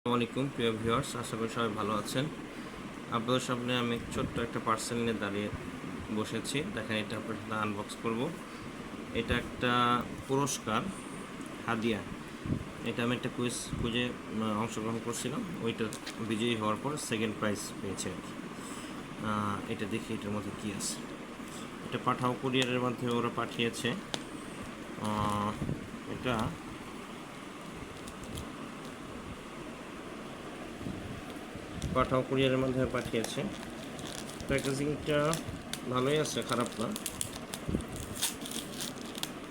আসসালামু আলাইকুম প্রিয় ভিউয়ার্স, আশা করি সবাই ভালো আছেন। আপনাদের সামনে আমি ছোট্ট একটা পার্সেল নিয়ে দাঁড়িয়ে বসেছি। দেখেন, এটা আপনার সাথে আনবক্স করব। এটা একটা পুরস্কার, হাদিয়া। এটা আমি একটা কুইজে অংশগ্রহণ করছিলাম। ওইটা বিজয়ী হওয়ার পর সেকেন্ড প্রাইজ পেয়েছে আর কি। এটা দেখি এটার মধ্যে কী আছে। এটা পাঠাও কুরিয়ারের মাধ্যমে ওরা পাঠিয়েছে। এটা পাঠাও কুরিয়ারের মাধ্যমে পাঠিয়েছে। প্যাকেজিংটা ভালোই আছে, খারাপ না।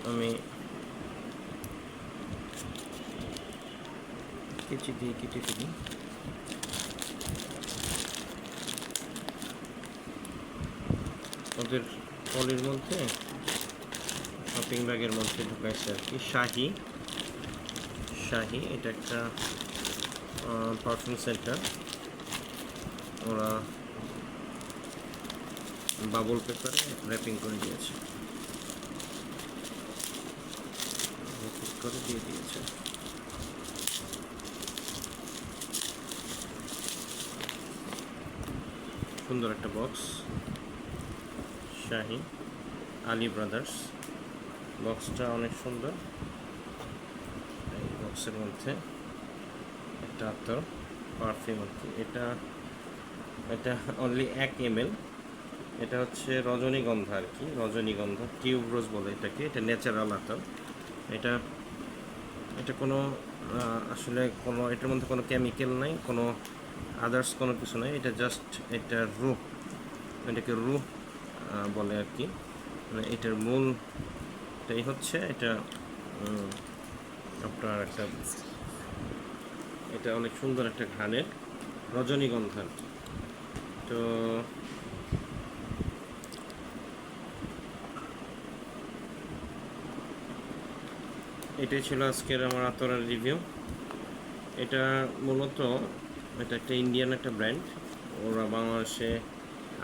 আমি কেচি দিয়ে কেটে ফেলি। ওদের পলির মধ্যে, শপিং ব্যাগের মধ্যে ঢুকাইছে আর কি। শাহি এটা একটা পারফিউম সেন্টার। ওরা বাবল পেপারে র্যাপিং করে দিয়েছে, করে দিয়ে দিয়েছে। সুন্দর একটা বক্স। শাহি আলী ব্রাদার্স, বক্সটা অনেক সুন্দর। এই বক্সের মধ্যে একটা আতর পারফিউম আর কি। এটা অনলি 1 ml। এটা হচ্ছে রজনীগন্ধা আর কি, রজনীগন্ধা টিউব রোজ বলে এটাকে। এটা ন্যাচারাল আতর। এটা এটা কোনো আসলে কোনো এটার মধ্যে কোনো কেমিক্যাল নাই, কোনো আদার্স কোনো কিছু নাই। এটা জাস্ট এটা এটাকে রুহ বলে আর কি। মানে এটার মূলটাই হচ্ছে এটা আপনার একটা, এটা অনেক সুন্দর একটা ঘ্রাণের রজনীগন্ধা আর কি। তো এটাই ছিল আজকের আমার আতরের রিভিউ। এটা মূলত এটা একটা ইন্ডিয়ান একটা ব্র্যান্ড। ওরা বাংলাদেশে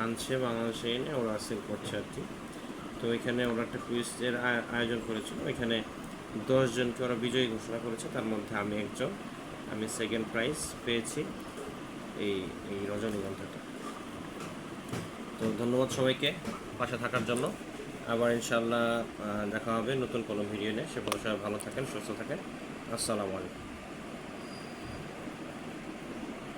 আনছে, বাংলাদেশে এনে ওরা সেল করছে আর কি। তো এখানে ওরা একটা কুইজের আয়োজন করেছিল। এখানে 10 জনকে ওরা বিজয়ী ঘোষণা করেছে, তার মধ্যে আমি একজন। আমি সেকেন্ড প্রাইজ পেয়েছি এই এই রজনীগন্ধাটা। তো ধন্যবাদ সবাইকে পাশে থাকার জন্য। আবার ইনশাল্লাহ দেখা হবে নতুন কোনো ভিডিও নিয়ে। সে পর্যন্ত সবাই ভালো থাকেন, সুস্থ থাকেন। আসসালামু আলাইকুম।